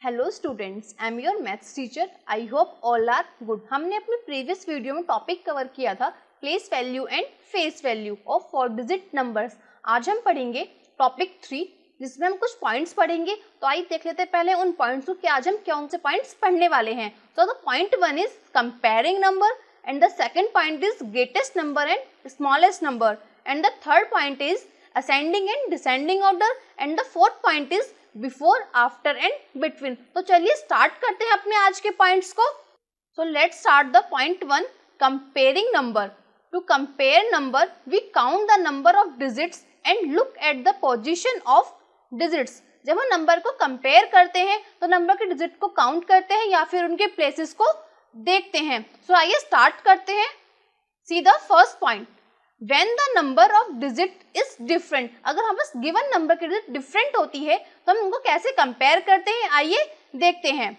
Hello students, I am your maths teacher. I hope all are good. हमने अपने previous video में topic cover किया था place value and face value of 4 digit numbers. आज हम पढ़ेंगे टॉपिक 3 जिसमें हम कुछ पॉइंट्स पढ़ेंगे। तो आइए देख लेते हैं पहले उन पॉइंट्स को कि आज हम कौन से पॉइंट्स पढ़ने वाले हैं। So the point 1 is comparing number and the second point is greatest number and smallest number and the third point is ascending and descending order and the fourth point is before, after and between. तो चलिए start करते हैं अपने आज के points को। So let's start the point 1, comparing number. To compare number we count the number of digits and look at the position of digits. जब हम नंबर को कंपेयर करते हैं तो नंबर के डिजिट को काउंट करते हैं या फिर उनके प्लेसेस को देखते हैं। सो आइए स्टार्ट करते हैं। सी the first point, when the number of digit is different। अगर हम बस गिवन नंबर की डिजिट डिफरेंट होती है तो हम उनको कैसे कंपेयर करते हैं, आइए देखते हैं।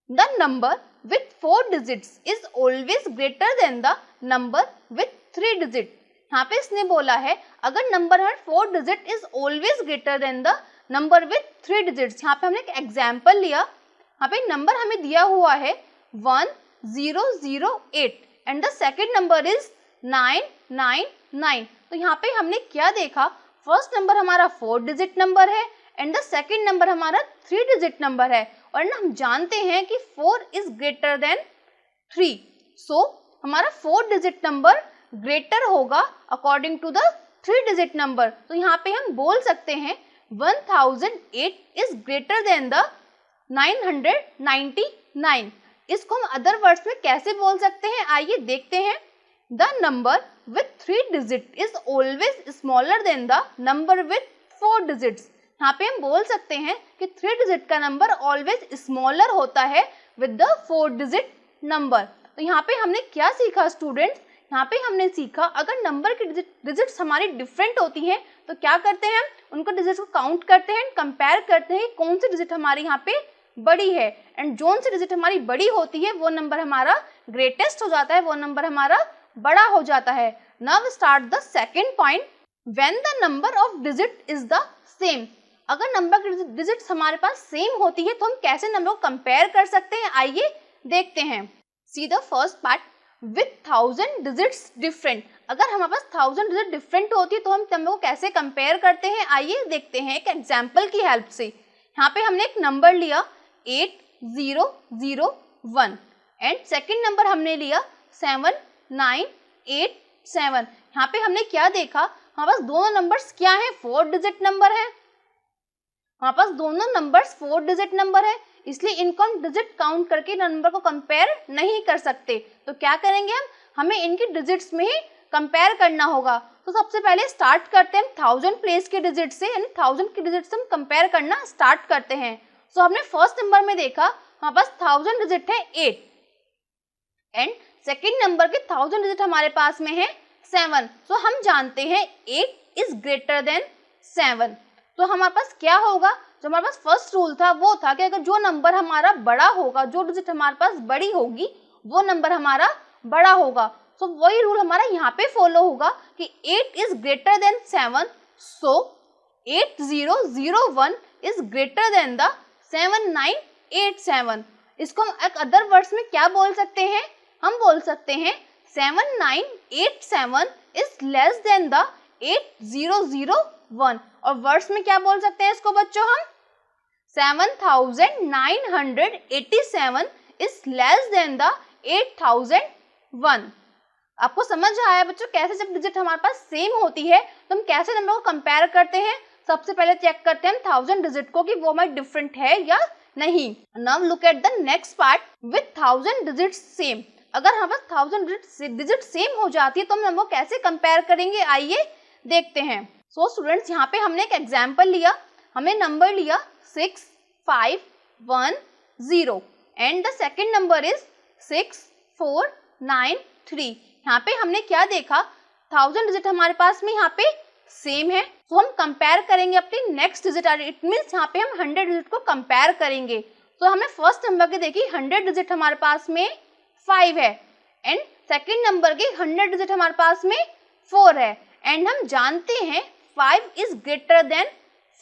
The number with 4 digits is always greater than the number with 3 digit। यहाँ पे इसने बोला है अगर नंबर है 4 digit is always greater than the number with 3 digits। यहाँ पे हमने एक एग्जाम्पल लिया। यहाँ पे नंबर हमें दिया हुआ है 1008 and the second number is 999। तो यहाँ पे हमने क्या देखा, फर्स्ट नंबर हमारा 4 डिजिट नंबर है एंड द सेकेंड नंबर हमारा 3 डिजिट नंबर है और ना हम जानते हैं कि 4 इज ग्रेटर देन 3। सो हमारा 4 डिजिट नंबर ग्रेटर होगा according to the 3 digit number. तो यहाँ पे हम बोल सकते हैं 1008 इज ग्रेटर देन द 999। इसको हम अदर वर्ड्स में कैसे बोल सकते हैं, आइए देखते हैं। The number with 3 digits is always smaller than the number with 4 digits। यहाँ पे हम बोल सकते हैं कि 3 डिजिट का नंबर ऑलवेज स्मॉलर होता है विद द 4 डिजिट नंबर। तो यहाँ पे हमने क्या सीखा स्टूडेंट्स, यहाँ पे हमने सीखा अगर नंबर की डिजिट्स हमारी डिफरेंट होती हैं तो क्या करते हैं, उनको डिजिट्स को काउंट करते हैं, कंपेयर करते हैं कौन सी डिजिट हमारी यहाँ पे बड़ी है एंड जोन सी डिजिट हमारी बड़ी होती है वो नंबर हमारा ग्रेटेस्ट हो जाता है, वो नंबर हमारा बड़ा हो जाता है। Now start the second point, when the number of digit is the same. अगर नंबर की डिजिट्स हमारे पास सेम होती है तो हम कैसे नंबर को कंपेयर कर सकते हैं, आइए देखते हैं। सी the first part, with 1000 digits different. अगर हमारे पास 1000 डिजिट डिफरेंट होती है तो हम नंबर को कैसे कंपेयर करते हैं, आइए देखते हैं एक एग्जाम्पल की हेल्प से। यहाँ पे हमने एक नंबर लिया 8001 एंड सेकेंड नंबर हमने लिया 7987। यहाँ पे हमने क्या देखा, हमारे पास दोनों नंबर्स क्या है, 4 डिजिट नंबर है। हमारे पास दोनों नंबर्स 4 डिजिट नंबर है, इसलिए इनको हम डिजिट काउंट करके नंबर को कंपेयर नहीं कर सकते। तो क्या करेंगे हमें इनकी डिजिट्स में ही कंपेयर करना होगा। तो सबसे पहले स्टार्ट करते हैं 1000 प्लेस के डिजिट से, यानी 1000 की डिजिट से हम कंपेयर करना स्टार्ट करते हैं। सो हमने फर्स्ट नंबर में देखा हमारे पास 1000 डिजिट है 8 एंड सेकेंड नंबर के 1000 डिजिट हमारे पास में है 7। सो हम जानते हैं 8 इज ग्रेटर देन 7। तो हमारे पास क्या होगा, जो हमारे पास फर्स्ट रूल था वो था कि अगर जो नंबर हमारा बड़ा होगा, जो डिजिट हमारे पास बड़ी होगी वो नंबर हमारा बड़ा होगा। सो वही रूल हमारा यहाँ पे फॉलो होगा कि 8 is greater then 7। So 8001 is greater than the 7987। इसको हम एक अदर वर्ड्स में क्या बोल सकते हैं, हम बोल सकते हैं 7987 इज लेस देन द 8001। और वर्ड्स में क्या बोल सकते हैं इसको बच्चों, हम 7987 इज लेस देन द 8001। आपको समझ आया बच्चों कैसे जब डिजिट हमारे पास सेम होती है तो हम कैसे नंबर को कंपेयर करते हैं। सबसे पहले चेक करते हैं 1000 डिजिट को कि वो हमारी डिफरेंट है या नहीं। Now look at the next part, with 1000 digits same. अगर हमारे पास 1000 डिजिट सेम हो जाती है तो हम नंबर को कैसे कंपेयर करेंगे, आइए देखते हैं। सो स्टूडेंट्स यहाँ पे हमने एक एग्जाम्पल लिया, हमने नंबर लिया 6510 and the second number is 6493। यहाँ पे हमने क्या देखा, 1000 डिजिट हमारे पास में यहाँ पे सेम है, तो हम कंपेयर करेंगे अपनी नेक्स्ट डिजिट। इट मीन्स यहाँ पे हम 100 डिजिट को कंपेयर करेंगे। तो हमने फर्स्ट नंबर की देखी 100 डिजिट हमारे पास में 5 है एंड सेकेंड नंबर की 100 डिजिट हमारे पास में 4 है एंड हम जानते हैं 5 इज ग्रेटर देन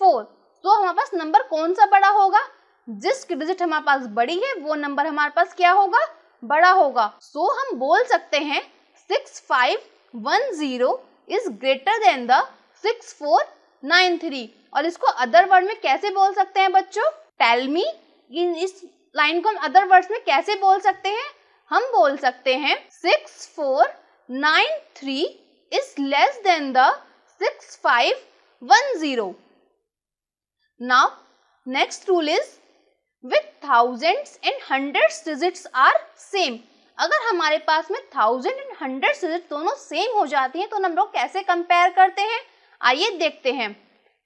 4। तो हमारे पास नंबर कौन सा बड़ा होगा, जिसकी डिजिट हमारे पास बड़ी है वो नंबर हमारे पास क्या होगा, बड़ा होगा। सो हम बोल सकते हैं 6510 इज ग्रेटर देन द 6493। और इसको अदर वर्ड में कैसे बोल सकते हैं बच्चों, टेल मी, इस लाइन को हम अदर वर्ड्स में कैसे बोल सकते हैं, हम बोल सकते हैं 6493 is less than the 6510। Now next rule is with thousands and hundreds digits are same। अगर हमारे पास में 1000 and hundreds digits दोनों सेम हो जाती हैं तो हम लोग कैसे कंपेयर करते हैं, आइए देखते हैं।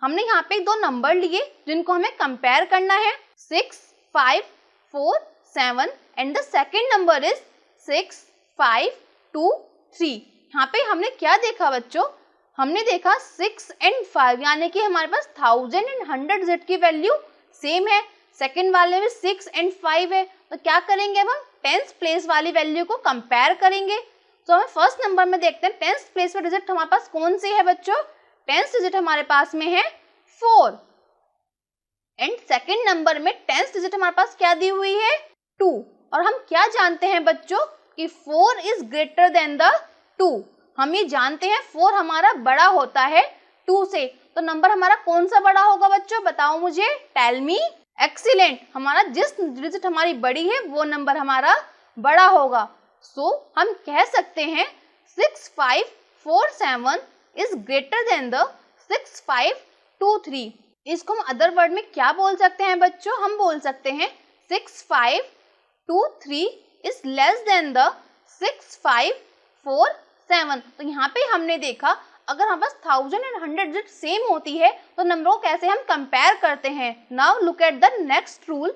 हमने यहाँ पे दो नंबर लिए जिनको हमें कंपेयर करना है, 6547 and the second number is 6523। यहाँ पे हमने क्या देखा बच्चों, हमने देखा 6 and 5 यानी कि हमारे पास 1000 and 100 डिजिट की वैल्यू सेम है, सेकेंड वाले में 6 and 5 है। तो क्या करेंगे अब हम टेंथ प्लेस वाली वैल्यू को कंपेयर करेंगे। तो हमें फर्स्ट नंबर में देखते हैं टेंथ प्लेस पर डिजिट हमारे पास कौन सी है बच्चों, टेंथ डिजिट हमारे पास में है 4 एंड सेकेंड नंबर में टेंथ डिजिट हमारे पास क्या दी हुई है 2। और हम क्या जानते हैं बच्चों कि 4 इज ग्रेटर देन द 2। हम ये जानते हैं 4 हमारा बड़ा होता है 2 से। तो नंबर हमारा कौन सा बड़ा होगा बच्चों, बताओ मुझे, टेल मी। एक्सीलेंट, हमारा जिस डिजिट हमारी बड़ी है वो नंबर हमारा बड़ा होगा। सो हम कह सकते हैं 6547 इज ग्रेटर देन द 6523। इसको हम अदर वर्ड में क्या बोल सकते हैं बच्चों, हम बोल सकते हैं 6523 इज लेस देन द 6547। तो यहाँ पे हमने देखा अगर हमारे पास 1000 एंड 100 डिजिट सेम होती है तो नंबरों को कैसे हम कंपेयर करते हैं। Now look at the next rule,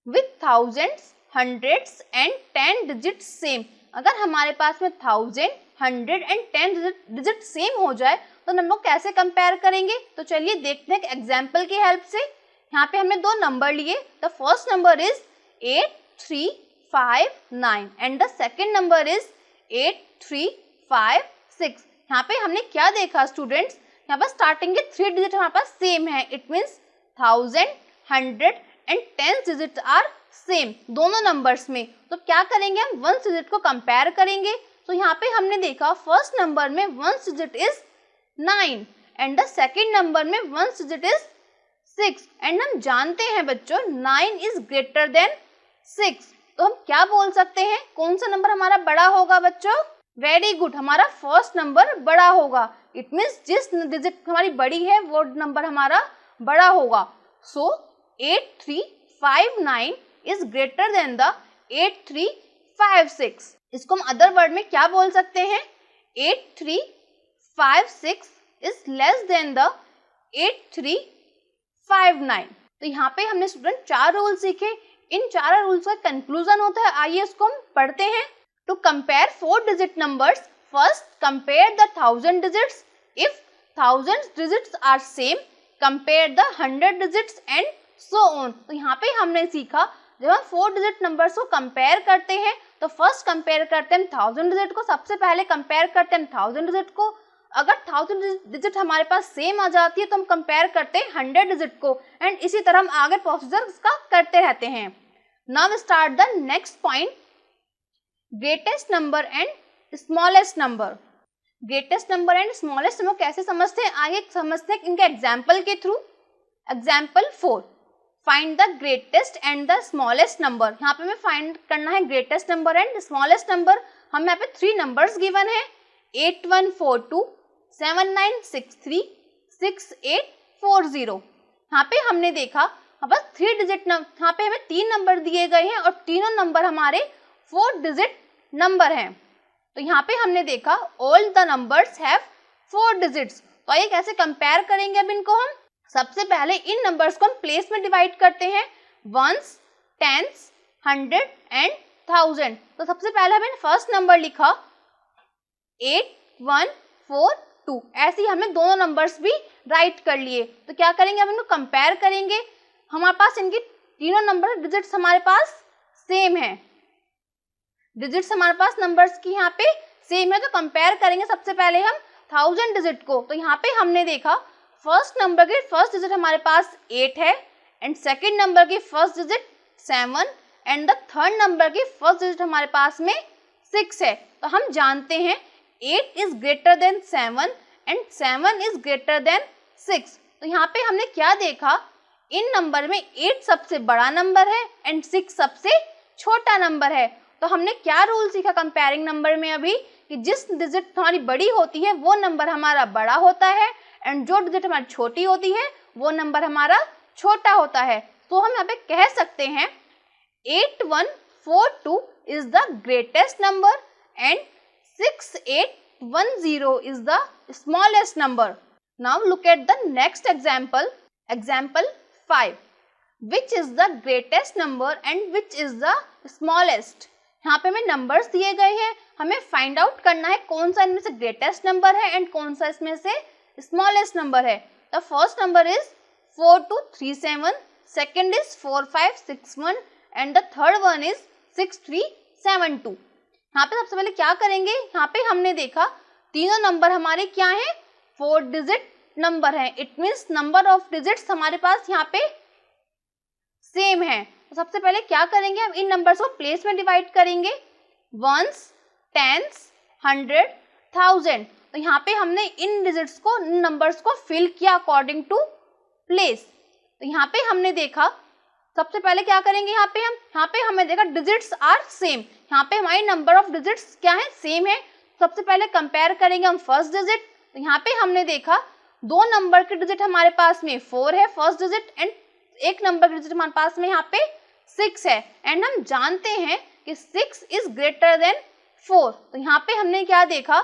with thousands, hundreds and 10 digit same. अगर हमारे पास में 1000, 100 एंड 10 डिजिट सेम हो जाए तो नंबर को कैसे कंपेयर करेंगे। तो चलिए देखते हैं एग्जाम्पल की हेल्प से। यहाँ पे हमने दो नंबर लिए, the first number is 8359 and the second number is 8356। यहाँ पे हमने क्या देखा स्टूडेंट्स, यहाँ पर स्टार्टिंग के 3 डिजिट हमारे पास सेम है, it means 1000, 100 and 10 digit are same दोनों नंबर्स में। तो क्या करेंगे हम 1 डिजिट को कंपेयर करेंगे। तो यहाँ पे हमने देखा फर्स्ट नंबर में 1 digit is 9 and the second number में 1 डिजिट इज 6 एंड हम जानते हैं बच्चों 9 इज ग्रेटर देन 6। तो हम क्या बोल सकते हैं, कौन सा नंबर हमारा बड़ा होगा बच्चों, वेरी गुड, हमारा फर्स्ट नंबर बड़ा होगा। इट मीन्स जिस डिजिट हमारी बड़ी है वो नंबर हमारा बड़ा होगा। सो 8359 इज ग्रेटर देन द 8356। इसको हम अदर वर्ड में क्या बोल सकते हैं, 8356 इज लेस देन द 8359। तो यहाँ पे हमने स्टूडेंट 4 रूल सीखे। इन 4 रूल्स का कंक्लूजन होता है, आइए इसको हम पढ़ते हैं। To compare 4 digit numbers, first compare the 1000 digits. If 1000 digits are same, compare the 100 digits and so on. तो यहाँ पे हमने सीखा जब हम 4 digit numbers को compare करते हैं तो first compare करते हैं 1000 digit को, सबसे पहले compare करते हैं 1000 digit को। अगर 1000 digit हमारे पास सेम आ जाती है तो हम compare करते हैं 100 digit को एंड इसी तरह हम आगे प्रोसीजर इसका करते रहते हैं। Now start the next point, greatest number and smallest number. Greatest number and smallest number कैसे समझते हैं, आइए समझते हैं इनके एग्जाम्पल के through. Example 4, find the greatest and the smallest number. यहाँ पे हमें फाइंड करना है greatest number and smallest number. हम यहाँ पे 3 नंबर्स गिवन है, 8142, 7963, 6840। यहाँ पे हमने देखा हमारे पास 3 डिजिट यहाँ पे हमें 3 नंबर दिए गए हैं और तीनों नंबर हमारे 4 डिजिट नंबर हैं। तो यहाँ पे हमने देखा all the numbers have 4 digits. तो आइए कैसे कंपेयर करेंगे अब इनको हम। सबसे पहले इन नंबर्स को हम प्लेस में डिवाइड करते हैं, वंस, टेंस, 100 एंड 1000। तो सबसे पहले हमने फर्स्ट नंबर लिखा 8142, ऐसे ही हमने दोनों नंबर्स भी राइट कर लिए। तो क्या करेंगे अब इनको कंपेयर करेंगे, हमारे पास इनकी तीनों नंबर डिजिट्स हमारे पास सेम है, डिजिट्स हमारे पास नंबर्स की यहाँ पे सेम है। तो कंपेयर करेंगे सबसे पहले हम 1000 डिजिट को। तो यहाँ पे हमने देखा फर्स्ट नंबर के फर्स्ट डिजिट हमारे पास 8 है एंड सेकेंड नंबर की first digit 7 and the third number की फर्स्ट डिजिट हमारे पास में 6 है। तो हम जानते हैं 8 is greater then 7 and 7 is greater then 6। तो यहाँ पे हमने क्या देखा, इन नंबर में 8 सबसे बड़ा नंबर है एंड 6 सबसे छोटा नंबर है। तो हमने क्या रूल सीखा कंपेयरिंग नंबर में अभी, कि जिस डिजिट हमारी बड़ी होती है वो नंबर हमारा बड़ा होता है एंड जो डिजिट हमारी छोटी होती है वो नंबर हमारा छोटा होता है। तो हम यहाँ पे कह सकते हैं 8142 is the greatest number and 6810 is the smallest number. Now look at the next example, example 5, which is the greatest number and which is the smallest. यहाँ पे हमें नंबर्स दिए गए हैं, हमें फाइंड आउट करना है कौन सा इनमें से ग्रेटेस्ट नंबर है एंड कौन सा इसमें से स्मॉलेस्ट नंबर है। The first number is 4237, second is 4561 and the third one is 6372। यहाँ पे सबसे पहले क्या करेंगे, यहाँ पे हमने देखा तीनों नंबर हमारे क्या हैं, 4 डिजिट नंबर है। It means number of digits हमारे पास यहाँ पे सेम है। तो सबसे पहले क्या करेंगे, हम इन नंबर्स को प्लेस में डिवाइड करेंगे, वंस, टेंस, 100, 1000। तो यहाँ पे हमने इन डिजिट्स को, इन नंबर्स को फिल किया अकॉर्डिंग टू प्लेस। तो यहाँ पे हमने देखा सबसे पहले क्या करेंगे, यहाँ पे हमें देखा डिजिट्स आर सेम, यहाँ पे हमारी नंबर ऑफ डिजिट्स क्या है, सेम है। सबसे पहले कंपेयर करेंगे हम फर्स्ट डिजिट। तो यहाँ पे हमने देखा दो नंबर के डिजिट हमारे पास में 4 है फर्स्ट डिजिट एंड एक नंबर के डिजिट हमारे पास में यहाँ पे 6 है एंड हम जानते हैं कि 6 इज ग्रेटर देन 4। तो यहाँ पे हमने क्या देखा,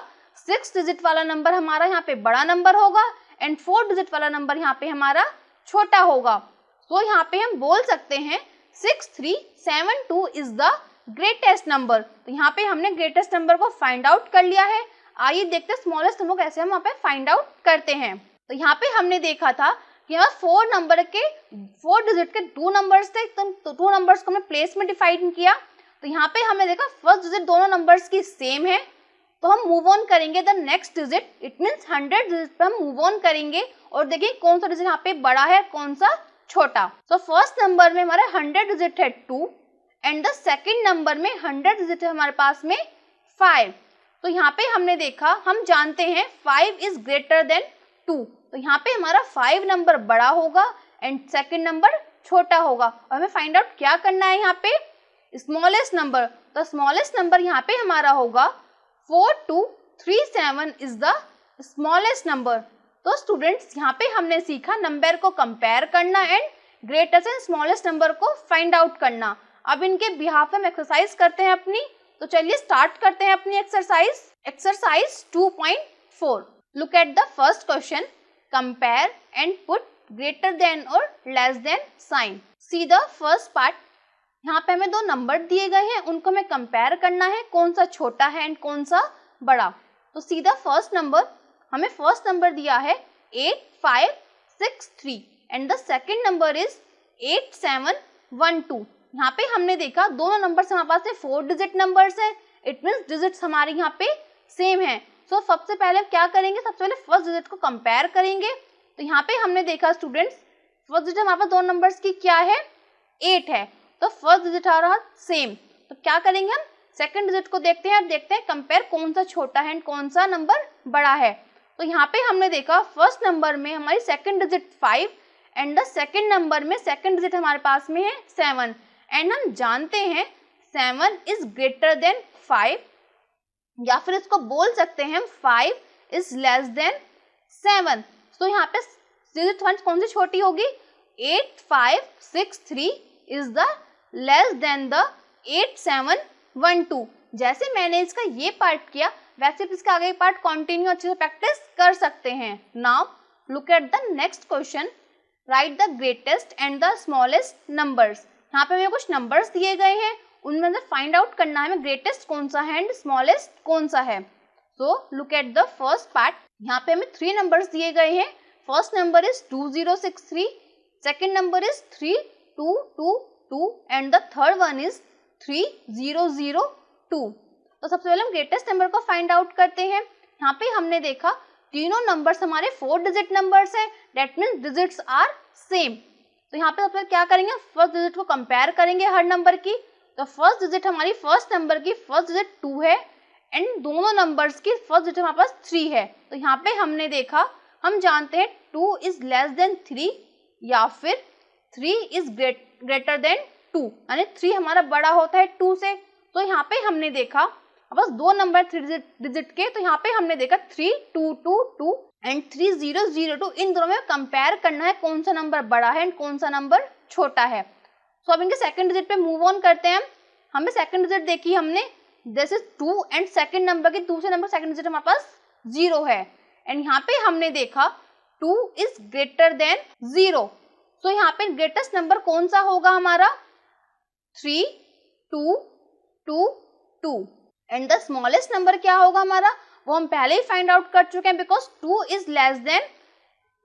6 डिजिट वाला नंबर हमारा यहाँ पे बड़ा नंबर होगा एंड 4 डिजिट वाला नंबर यहाँ पे हमारा छोटा होगा। तो यहाँ पे हम बोल सकते हैं 6372 इज द ग्रेटेस्ट नंबर। तो यहाँ पे हमने ग्रेटेस्ट नंबर को फाइंड आउट कर लिया है। आइए देखते हैं स्मॉलेस्ट नंबर कैसे हम वहाँ पे फाइंड आउट करते हैं। तो यहाँ पे हमने देखा था कि यहाँ 4 डिजिट के 2 नंबर्स थे, तो 2 नंबर्स को हमने प्लेस में डिफाइन किया। तो यहाँ पे हमने देखा फर्स्ट डिजिट दोनों नंबर्स की सेम है, तो हम मूव ऑन करेंगे the next digit, it means 100 digit पे हम मूव ऑन करेंगे और देखिए कौन सा डिजिट यहाँ पे बड़ा है कौन सा छोटा। तो फर्स्ट नंबर में हमारे 100 डिजिट है 2 एंड द सेकेंड नंबर में 100 डिजिट है हमारे पास में 5। तो यहाँ पे हमने देखा, हम जानते हैं 5 इज ग्रेटर देन 2। तो यहाँ पे हमारा 5 नंबर बड़ा होगा एंड सेकेंड नंबर छोटा होगा और हमें फाइंड आउट क्या करना है यहाँ पे, स्मॉलेस्ट नंबर। तो स्मॉलेस्ट नंबर यहाँ पे हमारा होगा 4237 इज द स्मॉलेस्ट नंबर। तो स्टूडेंट्स यहाँ पे हमने सीखा नंबर को कंपेयर करना and greatest and smallest number को फाइंड आउट करना। अब इनके बिहाफ हम एक्सरसाइज करते हैं अपनी, तो चलिए स्टार्ट करते हैं अपनी exercise. Exercise 2.4, look at the first question, compare and put greater than और less than sign. See the first part. यहाँ पे हमें 2 नंबर दिए गए हैं, उनको हमें कंपेयर करना है कौन सा छोटा है एंड कौन सा बड़ा। तो सी द फर्स्ट नंबर, हमें फर्स्ट नंबर दिया है 8563 and the second number is 8712। यहाँ पे हमने देखा दोनों नंबर्स हमारे पास 4 डिजिट नंबर्स हैं, इट मीन्स डिजिट्स हमारे यहाँ पे सेम है। सो सबसे पहले क्या करेंगे, सबसे पहले फर्स्ट डिजिट को कंपेयर करेंगे। तो यहाँ पे हमने देखा स्टूडेंट्स फर्स्ट डिजिट हमारे पास 2 नंबर्स की क्या है 8 है, तो फर्स्ट डिजिट आ रहा सेम। तो क्या करेंगे हम सेकंड डिजिट को देखते हैं और देखते हैं कंपेयर कौन सा छोटा है एंड कौन सा नंबर बड़ा है। तो यहाँ पे हमने देखा फर्स्ट नंबर में हमारी second digit 5 and the second number में सेकंड डिजिट हमारे पास में है 7 एंड हम जानते हैं 7 इज ग्रेटर देन 5 या फिर इसको बोल सकते हैं हम 5 इज लेस देन 7। तो यहाँ पे डिजिट कौन सी छोटी होगी, 8563 is the less than the 8712। जैसे मैंने इसका ये पार्ट किया वैसे इसका आगे पार्ट कंटिन्यू अच्छे से प्रैक्टिस कर सकते हैं। Now look at the next question, right the greatest and the smallest numbers. यहाँ पे हमें कुछ नंबर्स दिए गए हैं, उनमें से फाइंड आउट करना है हमें ग्रेटेस्ट कौन सा है एंड स्मॉलेस्ट कौन सा है। So look at the first part, यहाँ पे हमें 3 नंबर्स दिए गए हैं। First number is 2063, second number is 3222 and the third one is 3002। तो सबसे पहले हम ग्रेटेस्ट नंबर को फाइंड आउट करते हैं। यहाँ पे हमने देखा तीनों नंबर्स हमारे 4 डिजिट नंबर्स हैं, that means digits are same. तो यहाँ पे सबसे क्या करेंगे, फर्स्ट डिजिट को कंपेयर करेंगे हर नंबर की। तो फर्स्ट डिजिट हमारी फर्स्ट नंबर की फर्स्ट डिजिट 2 है एंड दोनों नंबर्स की फर्स्ट डिजिट हमारे पास 3 है। तो यहाँ पे हमने देखा, हम जानते हैं 2 इज लेस देन 3 या फिर 3 इज ग्रेटर देन 2, यानी 3 हमारा बड़ा होता है 2 से। तो यहाँ पे हमने देखा बस दो नंबर 3 डिजिट के, तो यहाँ पे हमने देखा 3 2 2 2 एंड 3 0 0 2, इन दोनों में कंपेयर करना है कौन सा नंबर बड़ा है एंड कौन सा नंबर छोटा है। तो अब इनके सेकंड डिजिट पे मूव ऑन करते हैं। हमें सेकंड डिजिट देखी हमने, this is 2 and second number की दूसरे नंबर सेकंड डिजिट हमारे पास 0 है एंड यहाँ पे हमने देखा 2 इज ग्रेटर देन 0। तो यहाँ पे ग्रेटेस्ट नंबर कौन सा होगा हमारा, 3 2 2 2 एंड द स्मॉलेस्ट नंबर क्या होगा हमारा, वो हम पहले ही फाइंड आउट कर चुके हैं, because 2 is less than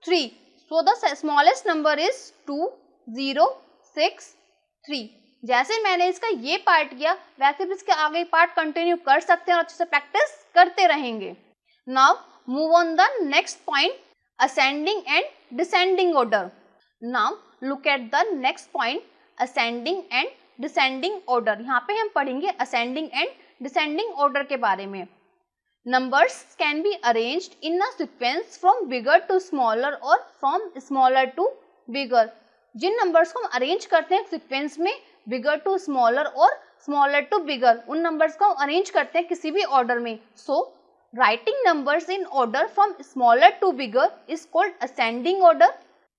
3। So the smallest number is 2 0 6 3। जैसे मैंने इसका ये पार्ट किया वैसे भी इसके आगे पार्ट कंटिन्यू कर सकते हैं और अच्छे से प्रैक्टिस करते रहेंगे। Now move on the next point, ascending and descending order. Now look at the next point, ascending and descending order. यहाँ पे हम पढ़ेंगे असेंडिंग एंड डिसेंडिंग ऑर्डर के बारे में। Numbers can be arranged in a sequence from bigger to smaller or from smaller to bigger। जिन numbers को हम अरेंज करते हैं सीक्वेंस में बिगर टू स्मॉलर और स्मॉलर टू बिगर, उन नंबर्स को हम अरेंज करते हैं किसी भी ऑर्डर में। So writing numbers in order from smaller to bigger is called ascending order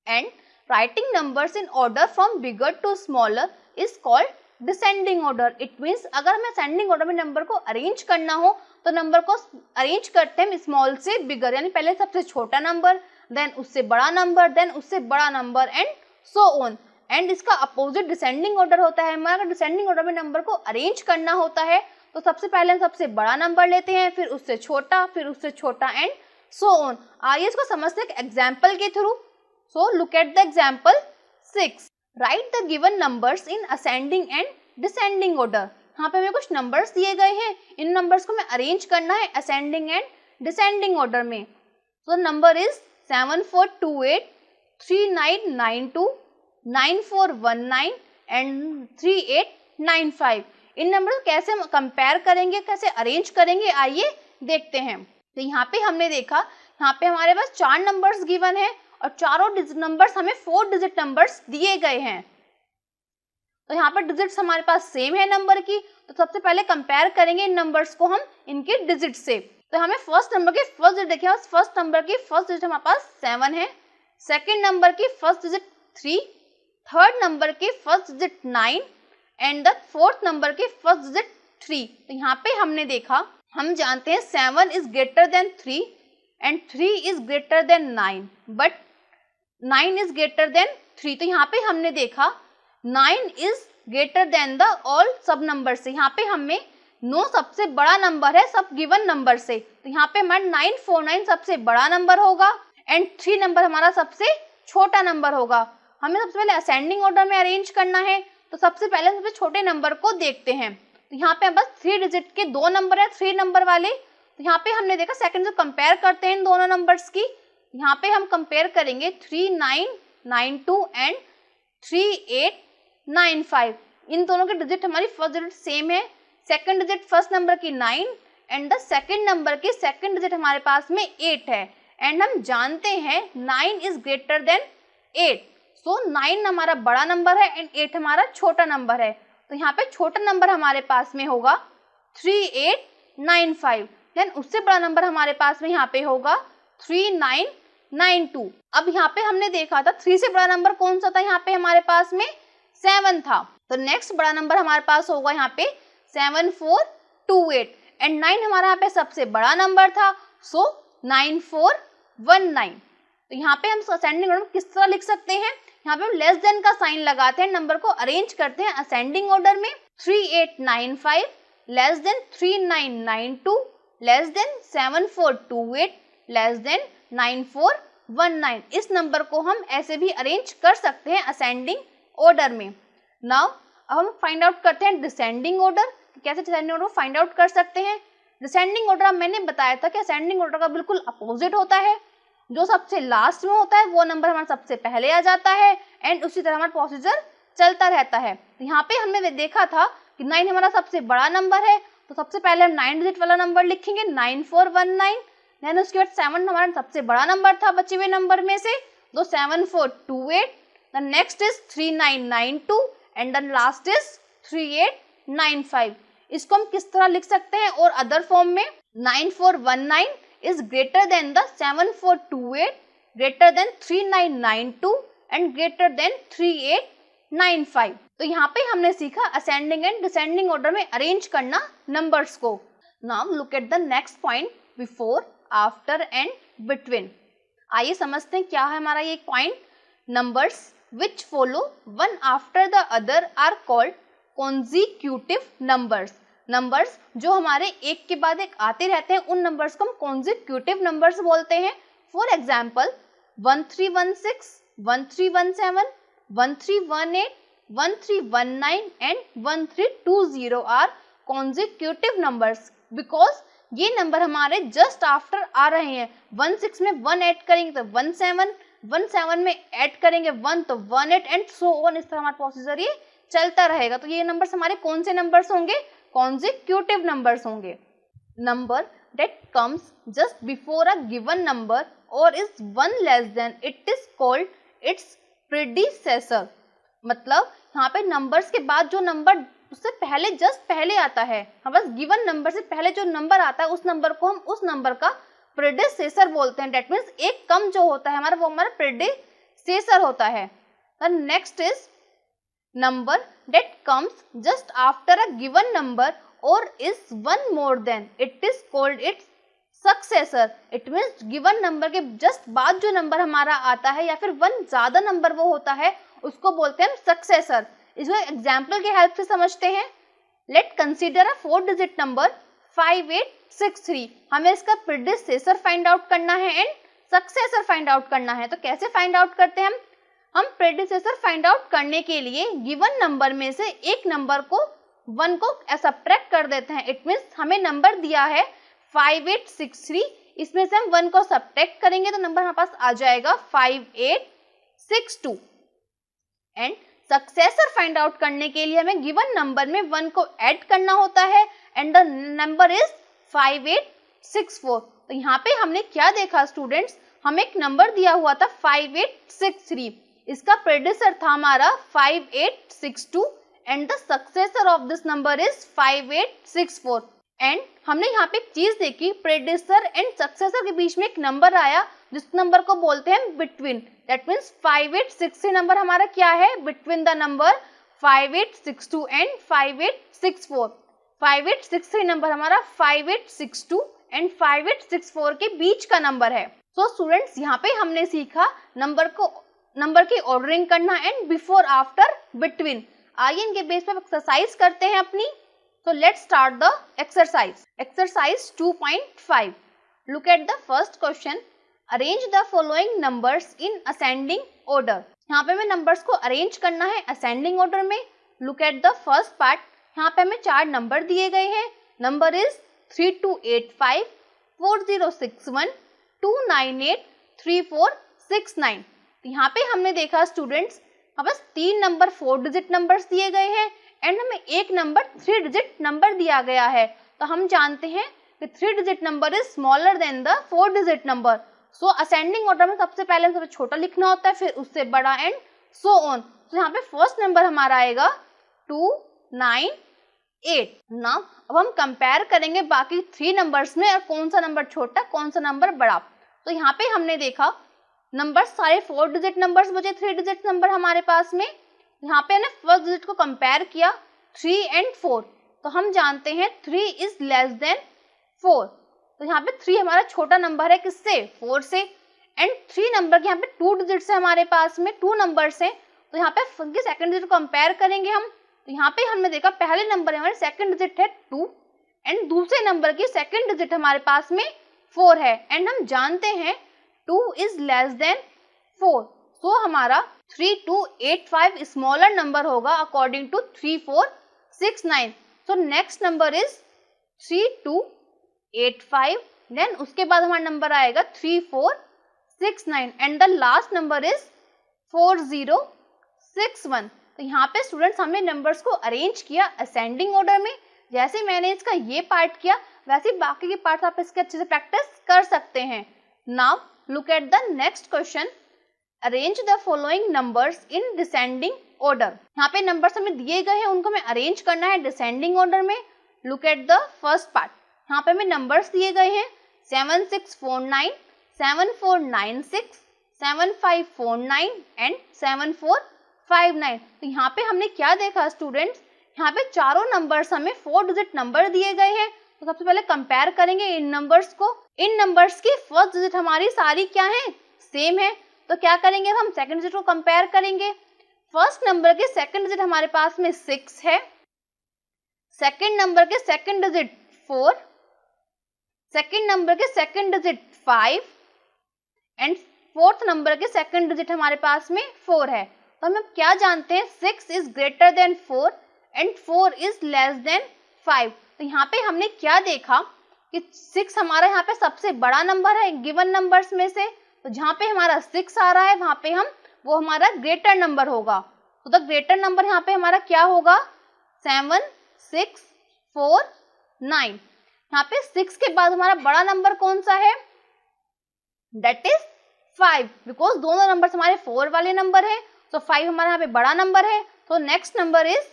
and writing numbers in order from bigger to smaller is called descending order. It means अगर हमें ascending order में number को arrange करना हो तो number को arrange करते हैं स्मॉल से बिगर, यानी पहले सबसे छोटा नंबर, देन उससे बड़ा नंबर, देन उससे बड़ा number and so on. And इसका अपोजिट डिसेंडिंग ऑर्डर होता है। हमारा डिसेंडिंग ऑर्डर में नंबर को अरेंज करना होता है तो सबसे पहले हम सबसे बड़ा नंबर लेते हैं, फिर उससे छोटा, फिर उससे छोटा एंड सो ऑन। आइए इसको समझते हैं एग्जाम्पल के through. So look at the example 6। Right the given numbers in ascending and descending order. यहाँ पे हमें कुछ नंबर्स दिए गए हैं, इन नंबर्स को हमें अरेंज करना है असेंडिंग एंड डिसेंडिंग ऑर्डर में। So number is 7428 3992 9419 and 3895। In number को कैसे हम कंपेयर करेंगे, कैसे अरेंज करेंगे, आइए देखते हैं। तो यहाँ पे हमने देखा, यहाँ पे हमारे पास 4 नंबर्स गिवन है और चारों नंबर्स हमें 4 डिजिट नंबर्स दिए गए हैं। तो यहाँ पर डिजिट्स हमारे पास सेम है नंबर की, तो सबसे पहले कंपेयर करेंगे इन नंबर्स को हम इनके डिजिट से। तो हमें फर्स्ट नंबर की फर्स्ट डिजिट देखिए, फर्स्ट नंबर की फर्स्ट डिजिट हमारे पास 7 है, सेकंड नंबर की फर्स्ट डिजिट 3, थर्ड नंबर की first digit 9 and the fourth number की फर्स्ट डिजिट 3। तो यहाँ पे हमने देखा, हम जानते हैं 7 is greater then 3 and 3 is greater then 9 but 9 is greater then 3। तो यहाँ पे हमने देखा 9 is greater than the all सब नंबर से। यहाँ पे हमें 9 सबसे बड़ा नंबर है सब गिवन नंबर से, तो यहाँ पे हमारा 949 सबसे बड़ा नंबर होगा एंड 3 नंबर हमारा सबसे छोटा नंबर होगा। हमें सबसे पहले असेंडिंग ऑर्डर में अरेंज करना है, तो सबसे पहले सबसे छोटे नंबर को देखते हैं। तो यहाँ पे बस 3 डिजिट के 2 नंबर है, 3 नंबर वाले। तो यहाँ पे हमने देखा सेकंड से कंपेयर करते हैं इन दोनों नंबर्स की। यहाँ पे हम कंपेयर करेंगे 3992 एंड 3895। इन दोनों के डिजिट हमारी फर्स्ट डिजिट सेम है, सेकंड डिजिट फर्स्ट नंबर की 9 एंड द सेकंड नंबर की सेकंड डिजिट हमारे पास में 8 है एंड हम जानते हैं 9 इज ग्रेटर देन 8। सो 9 हमारा बड़ा नंबर है एंड 8 हमारा छोटा नंबर है। तो यहाँ पे छोटा नंबर हमारे पास में होगा 3895, देन उससे बड़ा नंबर हमारे पास में यहाँ पे होगा 3992। अब यहाँ पे हमने देखा था 3 से बड़ा नंबर कौन सा था, यहाँ पे हमारे पास में 7 था। तो नेक्स्ट बड़ा नंबर हमारे पास होगा यहाँ पे 7428 एंड 9 हमारा यहाँ पे सबसे बड़ा नंबर था, सो 9419। तो यहाँ पे हम असेंडिंग ऑर्डर में किस तरह लिख सकते हैं, यहाँ पे हम लेस देन का साइन लगाते हैं, नंबर को अरेंज करते हैं असेंडिंग ऑर्डर में। 3895 less than 3992 less than 7428 less than 9419। इस नंबर को हम ऐसे भी अरेंज कर सकते हैं असेंडिंग ऑर्डर में। नाउ अब हम फाइंड आउट करते हैं डिसेंडिंग ऑर्डर। कैसे डिसेंडिंग ऑर्डर फाइंड आउट कर सकते हैं। डिसेंडिंग ऑर्डर मैंने बताया था कि असेंडिंग ऑर्डर का बिल्कुल अपोजिट होता है, जो सबसे लास्ट में होता है वो नंबर हमारा सबसे पहले आ जाता है एंड उसी तरह हमारा प्रोसीजर चलता रहता है। तो यहाँ पे हमने देखा था कि 9 हमारा सबसे बड़ा नंबर है, तो सबसे पहले हम 9 डिजिट वाला नंबर लिखेंगे 9419। देन उसके बाद 7 हमारा सबसे बड़ा नंबर था बचे हुए नंबर में से, तो 7428। The next is 3992 and the last is 3895। इसको हम किस तरह लिख सकते हैं और अदर फॉर्म में 9419 is greater than the 7428, greater than 3992 and greater than 3895। तो यहाँ पे हमने सीखा असेंडिंग एंड डिसेंडिंग ऑर्डर में अरेंज करना नंबर्स को। Now look at the next point, before, after and between. आइए समझते हैं क्या है हमारा ये point. Numbers which follow one after the other are called consecutive numbers. Numbers जो हमारे एक के बाद एक आते रहते हैं उन नंबर्स को हम कॉन्जिक्यूटिव नंबर्स बोलते हैं। For example 1316, 1317, 1318, 1319 and 1320 are consecutive numbers because ये नंबर हमारे जस्ट आफ्टर आ रहे हैं। 16 में 1 ऐड करेंगे तो 17, 17 में ऐड करेंगे 1 तो 18 एंड सो ऑन। इस तरह हमारा प्रोसीजर ये चलता रहेगा। तो ये नंबर्स हमारे कौन से नंबर्स होंगे? कॉन्जिक्यूटिव नंबर्स होंगे। Number that comes just before a given number और is 1 less than it is called its predecessor. मतलब यहाँ पे नंबर्स के बाद जो नंबर उससे पहले जस्ट पहले आता है, हम बस गिवन नंबर से पहले जो नंबर आता है उस नंबर को हम उस नंबर का प्रेडिसेसर बोलते हैं। दैट मीन्स एक कम जो होता है हमारा वो हमारा प्रेडिसेसर होता है। The next is number that comes just after a given number और is 1 more than it is called its successor. It means given number के जस्ट बाद जो नंबर हमारा आता है या फिर 1 ज्यादा नंबर वो होता है उसको बोलते हैं सक्सेसर। इसको एग्जाम्पल के हेल्प से समझते हैं। Late consider a 4 digit number 5863। हमें इसका प्रेडिसेसर फाइंड आउट करना है एंड सक्सेसर फाइंड आउट करना है। तो कैसे फाइंड आउट करते हैं हम प्रेडिसेसर फाइंड आउट करने के लिए गिवन नंबर में से एक नंबर को 1 को सब्ट्रैक्ट कर देते हैं। इट मीन्स हमें नंबर दिया है 5863, इसमें से हम 1 को सब्ट्रैक्ट करेंगे तो नंबर हमारे पास आ जाएगा 5862। एंड सक्सेसर फाइंड आउट करने के लिए हमें गिवन नंबर में 1 को ऐड करना होता है एंड द नंबर इज 5864। तो यहाँ पे हमने क्या देखा स्टूडेंट्स, हमें एक नंबर दिया हुआ था 5863, इसका प्रेडिसेसर था हमारा 5862 and the successor of this number is 5864। And हमने यहाँ पे एक चीज देखी, प्रेडिसेसर एंड सक्सेसर के बीच में एक नंबर आया जिस नंबर को बोलते हैं बिटवीन। दैट मीन्स 5863 नंबर हमारा क्या है? Between the number 5862 and 5864। 5863 number हमारा 5862 एंड 5864 के बीच का नंबर है। सो स्टूडेंट्स यहाँ पे हमने सीखा नंबर की ऑर्डरिंग करना एंड बिफोर, आफ्टर, बिटवीन। आइए इनके बेस पर एक्सरसाइज करते हैं अपनी। So let's start the exercise. Exercise 2.5. Look at the first question. Arrange the following numbers in ascending order. यहाँ पे हमें numbers को arrange करना है ascending order में. Look at the first part. यहाँ पे हमें 4 नंबर दिए गए हैं. Number is 3285, 4061, 298, 3469. यहाँ पे हमने देखा स्टूडेंट्स, अब बस 3 नंबर 4 डिजिट नंबर्स दिए गए हैं एंड हमें एक नंबर 3 डिजिट नंबर दिया गया है। तो हम जानते हैं कि 3 digit number is smaller than the 4 digit number. So ascending order में सबसे पहले सबसे छोटा लिखना होता है, फिर उससे बड़ा एंड सो ऑन। तो यहाँ पे फर्स्ट नंबर हमारा आएगा 298। नाउ अब हम कंपेयर करेंगे बाकी 3 नंबर्स में और कौन सा नंबर छोटा कौन सा नंबर बड़ा। तो यहाँ पे हमने देखा नंबर सारे 4 डिजिट नंबर्स बचे, 3 डिजिट नंबर हमारे पास में। यहाँ पे हमने फर्स्ट डिजिट को कंपेयर किया 3 एंड 4, तो हम जानते हैं 3 इज लेस देन 4। तो यहाँ पे 3 हमारा छोटा नंबर है किससे? 4 से। एंड 3 नंबर के यहाँ पे 2 डिजिट्स है हमारे पास में, 2 नंबर्स हैं। तो यहाँ पे सेकंड डिजिट को कंपेयर करेंगे हम। तो यहाँ पे हमने देखा पहले नंबर हमारे सेकंड डिजिट है 2 एंड दूसरे नंबर की सेकंड डिजिट हमारे पास में 4 है एंड हम जानते हैं 2 इज लेस देन 4। तो हमारा 3285 स्मॉलर नंबर होगा according to 3469। So next number is 3285, then उसके बाद हमारा नंबर आएगा 3469 and the last number is 4069। 6 1। तो यहाँ पे स्टूडेंट्स हमने नंबर्स को अरेंज किया असेंडिंग ऑर्डर में। जैसे मैंने इसका ये पार्ट किया वैसे बाकी के पार्ट्स आप इसके अच्छे से प्रैक्टिस कर सकते हैं। Now look at the next question, arrange the following numbers in descending order. यहाँ पे नंबर्स हमें दिए गए हैं, उनको हमें अरेंज करना है डिसेंडिंग ऑर्डर में। Look at the first part, यहाँ पे हमें नंबर्स दिए गए हैं 7649, 7496, 7549 एंड 7459। तो यहाँ पे हमने क्या देखा स्टूडेंट्स, यहाँ पे चारों नंबर्स हमें 4 डिजिट नंबर दिए गए हैं। तो सबसे पहले कंपेयर करेंगे इन नंबर्स को। इन नंबर्स की फर्स्ट डिजिट हमारी सारी क्या है, सेम है। तो क्या करेंगे, हम सेकंड डिजिट को कंपेयर करेंगे। फर्स्ट नंबर के सेकंड डिजिट हमारे पास में 6 है, सेकंड नंबर के सेकंड डिजिट 4, सेकंड नंबर के second digit 5 and fourth number के सेकंड डिजिट हमारे पास में 4 है। तो हम क्या जानते हैं, 6 is greater then 4 and 4 is less than 5। तो यहाँ पे हमने क्या देखा कि 6 हमारा यहाँ पे सबसे बड़ा नंबर है गिवन नंबर्स में से। तो जहाँ पे हमारा 6 आ रहा है वहाँ पे वो हमारा ग्रेटर नंबर होगा। तो द ग्रेटर नंबर यहाँ पे हमारा क्या होगा, 7 6 4 9। यहाँ पे 6 के बाद हमारा बड़ा नंबर कौन सा है, दैट इज 5, बिकॉज दोनों नंबर हमारे 4 वाले नंबर है। तो 5 हमारा यहाँ पे बड़ा नंबर है। तो नेक्स्ट नंबर इज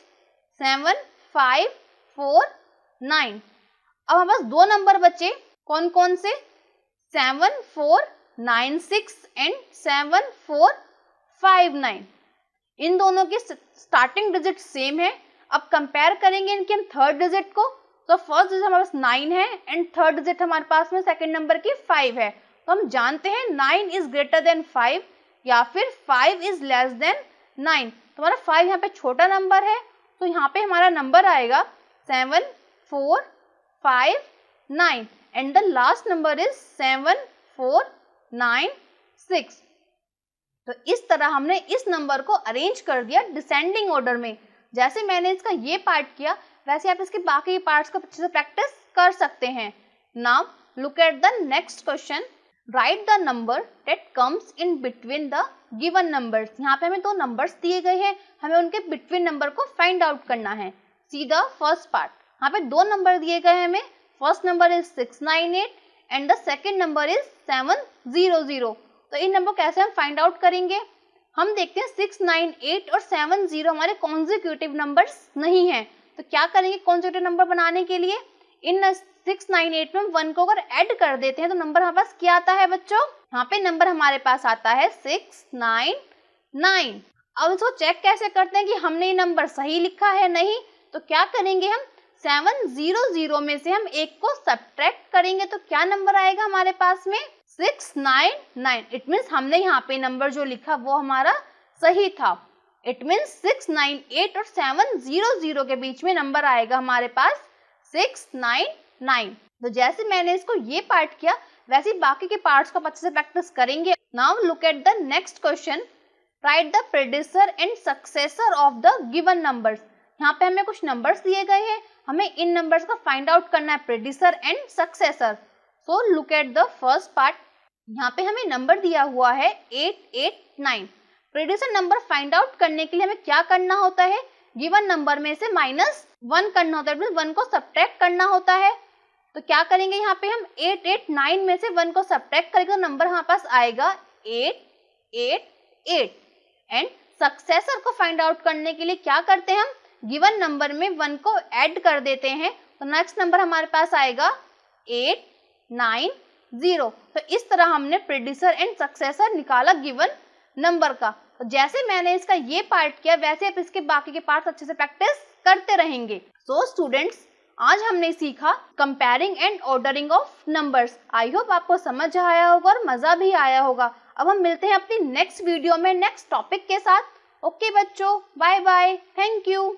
7 5 4 9। अब हमारे पास दो नंबर बचे, कौन कौन से, 7 4 9 6 एंड 7 4 5 9। इन दोनों की स्टार्टिंग डिजिट सेम है। अब कंपेयर करेंगे इनके हम थर्ड डिजिट को। तो फर्स्ट डिजिट हमारे पास 9 है एंड थर्ड डिजिट हमारे पास में सेकंड नंबर की 5 है। तो हम जानते हैं 9 इज ग्रेटर देन 5 या फिर 5 इज लेस देन 9। तो हमारा 5 यहाँ पे छोटा नंबर है। तो यहाँ पे हमारा नंबर आएगा 7 4 5 9 and the last number is 7 4 9 6। तो इस तरह हमने इस नंबर को अरेंज कर दिया डिसेंडिंग ऑर्डर में। जैसे मैंने इसका ये पार्ट किया वैसे आप इसके बाकी पार्ट्स को अच्छे से प्रैक्टिस कर सकते हैं। Now look at the next question, right the number that comes in between the given numbers. यहाँ पे हमें दो नंबर्स दिए गए हैं, हमें उनके बिटवीन नंबर को फाइंड आउट करना है। सी द फर्स्ट पार्ट, यहाँ पे दो नंबर दिए गए हैं हमें। First number is 698 and the second number is 700। तो इन नंबर कैसे हम फाइंड आउट करेंगे, हम देखते हैं 698 और 70 हमारे कॉन्जिक्यूटिव नंबर्स नहीं हैं। तो क्या करेंगे कॉन्जिक्यूटिव नंबर बनाने के लिए, इन 698 में 1 को अगर ऐड कर देते हैं तो नंबर हमारे पास क्या आता है बच्चों, यहाँ पे नंबर हमारे पास आता है 699। अब इसको चेक कैसे करते हैं कि हमने ये नंबर सही लिखा है नहीं। तो क्या करेंगे, हम 700 में से हम एक को सब्ट्रैक्ट करेंगे तो क्या नंबर आएगा हमारे पास में, 699। इट मीन्स हमने यहाँ पे नंबर जो लिखा वो हमारा सही था। इट मीन्स 698 और 700 के बीच में नंबर आएगा हमारे पास 699। तो जैसे मैंने इसको ये पार्ट किया वैसे ही बाकी के पार्ट्स को अच्छे से प्रैक्टिस करेंगे। Now look at the next question, right the प्रेडिसर and successor of the given numbers. यहाँ पे हमें कुछ नंबर्स दिए गए हैं, हमें इन नंबर्स को फाइंड आउट करना है, प्रेडिसर and successor. So look at the first part, यहाँ पे हमें नंबर दिया हुआ है 889। प्रेडिसर नंबर फाइंड आउट करने के लिए हमें क्या करना होता है, गिवन नंबर में से -1 करना होता है, 1 को सब्ट्रैक्ट करना होता है। तो क्या करेंगे, यहाँ पे हम 889 में से 1 को सब्ट्रैक्ट करेंगे तो नंबर हमारे पास आएगा 888। एंड सक्सेसर को फाइंड आउट करने के लिए क्या करते हैं, हम गिवन नंबर में 1 को ऐड कर देते हैं तो नेक्स्ट नंबर हमारे पास आएगा 890। तो इस तरह हमने प्रेडिसर एंड सक्सेसर निकाला गिवन नंबर का। तो जैसे मैंने इसका ये पार्ट किया वैसे आप इसके बाकी के पार्ट्स अच्छे से प्रैक्टिस करते रहेंगे। सो स्टूडेंट्स, आज हमने सीखा comparing and ordering of numbers. I hope आपको समझ आया होगा और मजा भी आया होगा। अब हम मिलते हैं अपनी नेक्स्ट वीडियो में नेक्स्ट टॉपिक के साथ। ओके बच्चों, बाय बाय, थैंक यू।